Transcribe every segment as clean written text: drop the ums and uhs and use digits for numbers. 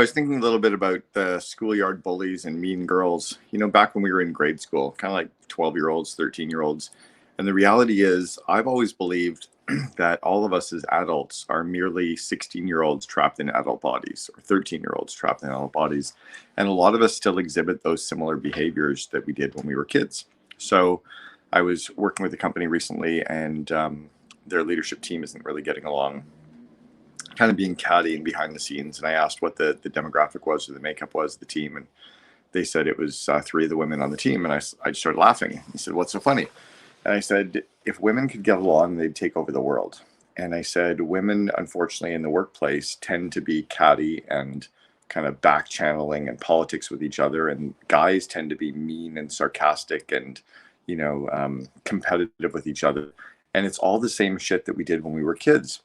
I was thinking a little bit about the schoolyard bullies and mean girls, back when we were in grade school, kind of like 12-year-olds, 13-year-olds. And the reality is, I've always believed that all of us as adults are merely 16-year-olds trapped in adult bodies or 13-year-olds trapped in adult bodies. And a lot of us still exhibit those similar behaviors that we did when we were kids. So I was working with a company recently, and their leadership team isn't really getting along, kind of being catty and behind the scenes. And I asked what the demographic was or the makeup was of the team. And they said it was three of the women on the team. And I started laughing. He said, "What's so funny?" And I said, "If women could get along, they'd take over the world." And I said, women, unfortunately, in the workplace tend to be catty and kind of back channeling and politics with each other. And guys tend to be mean and sarcastic and, competitive with each other. And it's all the same shit that we did when we were kids.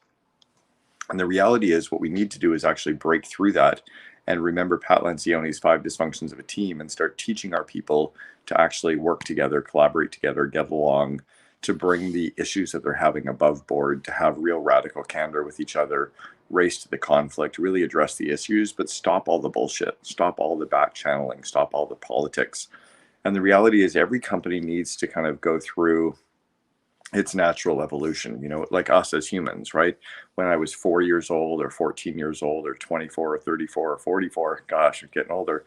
And the reality is, what we need to do is actually break through that and remember Pat Lencioni's 5 dysfunctions of a team and start teaching our people to actually work together, collaborate together, get along, to bring the issues that they're having above board, to have real radical candor with each other, race to the conflict, really address the issues, but stop all the bullshit, stop all the back channeling, stop all the politics. And the reality is, every company needs to kind of go through its natural evolution, like us as humans, right? When I was 4 years old or 14 years old or 24 or 34 or 44, gosh, I'm getting older.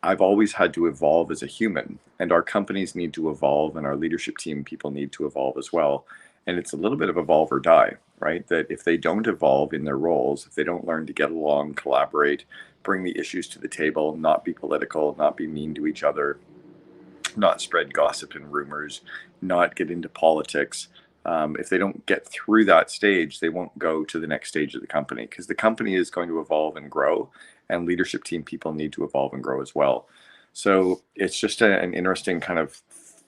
I've always had to evolve as a human, and our companies need to evolve, and our leadership team people need to evolve as well. And it's a little bit of evolve or die, right? That if they don't evolve in their roles, if they don't learn to get along, collaborate, bring the issues to the table, not be political, not be mean to each other, not spread gossip and rumors, not get into politics. If they don't get through that stage, they won't go to the next stage of the company, because the company is going to evolve and grow, and leadership team people need to evolve and grow as well. So it's just an interesting kind of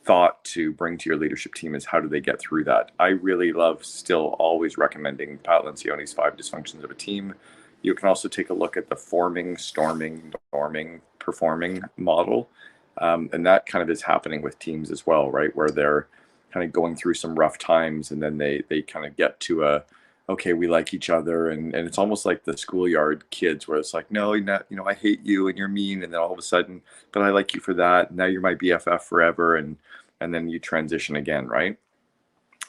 thought to bring to your leadership team, is how do they get through that? I really love still always recommending Pat Lencioni's 5 dysfunctions of a team. You can also take a look at the forming, storming, norming, performing model. And that kind of is happening with teams as well, right? Where they're kind of going through some rough times, and then they kind of get to okay, we like each other. And it's almost like the schoolyard kids, where it's like, no, you're not, I hate you and you're mean. And then all of a sudden, but I like you for that. Now you're my BFF forever. And then you transition again, right?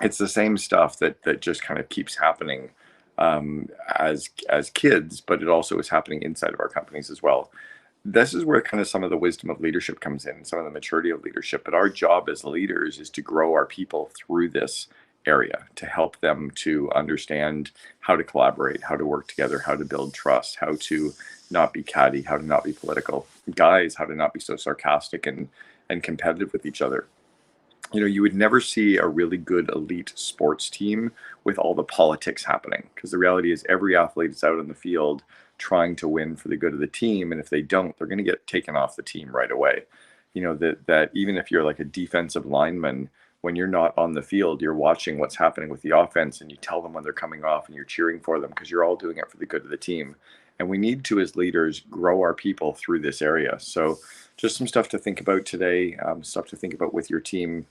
It's the same stuff that just kind of keeps happening as kids, but it also is happening inside of our companies as well. This is where kind of some of the wisdom of leadership comes in, some of the maturity of leadership. But our job as leaders is to grow our people through this area, to help them to understand how to collaborate, how to work together, how to build trust, how to not be catty, how to not be political. Guys, how to not be so sarcastic and competitive with each other. You would never see a really good elite sports team with all the politics happening, because the reality is, every athlete is out on the field trying to win for the good of the team. And if they don't, they're going to get taken off the team right away. That even if you're like a defensive lineman, when you're not on the field, you're watching what's happening with the offense, and you tell them when they're coming off, and you're cheering for them, because you're all doing it for the good of the team. And we need to, as leaders, grow our people through this area. So just some stuff to think about today, stuff to think about with your team.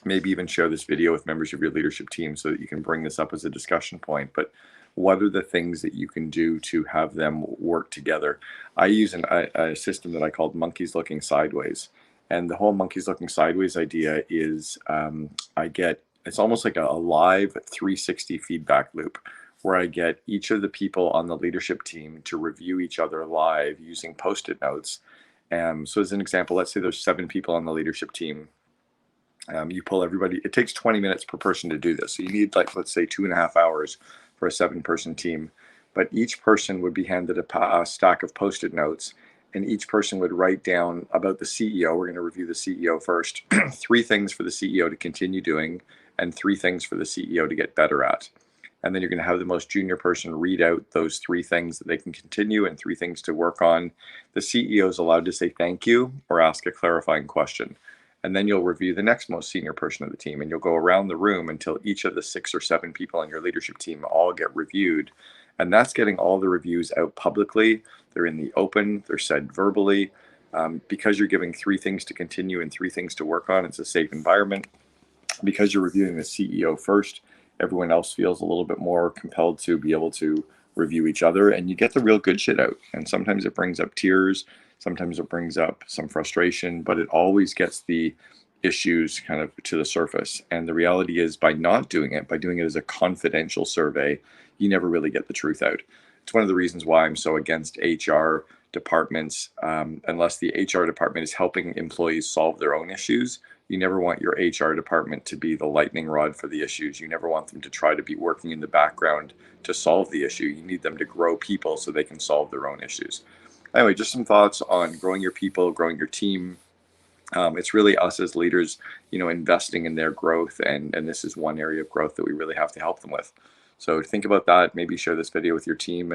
Maybe even share this video with members of your leadership team so that you can bring this up as a discussion point. But what are the things that you can do to have them work together? I use a system that I called monkeys looking sideways. And the whole monkeys looking sideways idea is it's almost like a live 360 feedback loop, where I get each of the people on the leadership team to review each other live using Post-it notes. So as an example, let's say there's 7 people on the leadership team. You pull everybody. It takes 20 minutes per person to do this. So you need, like, let's say 2.5 hours for a 7-person team. But each person would be handed a stack of Post-it notes, and each person would write down about the CEO. We're going to review the CEO first. 3 things for the CEO to continue doing, and 3 things for the CEO to get better at. And then you're going to have the most junior person read out those 3 things that they can continue and 3 things to work on. The CEO is allowed to say thank you or ask a clarifying question. And then you'll review the next most senior person of the team, and you'll go around the room until each of the 6 or 7 people on your leadership team all get reviewed. And that's getting all the reviews out publicly. They're in the open, they're said verbally. Because you're giving 3 things to continue and 3 things to work on, it's a safe environment. Because you're reviewing the CEO first, everyone else feels a little bit more compelled to be able to review each other, and you get the real good shit out. And sometimes it brings up tears, sometimes it brings up some frustration, but it always gets the issues kind of to the surface. And the reality is, by not doing it, by doing it as a confidential survey, you never really get the truth out. It's one of the reasons why I'm so against HR departments. Unless the HR department is helping employees solve their own issues, you never want your HR department to be the lightning rod for the issues. You never want them to try to be working in the background to solve the issue. You need them to grow people so they can solve their own issues. Anyway, just some thoughts on growing your people, growing your team. It's really us as leaders, investing in their growth, and this is one area of growth that we really have to help them with. So think about that. Maybe share this video with your team.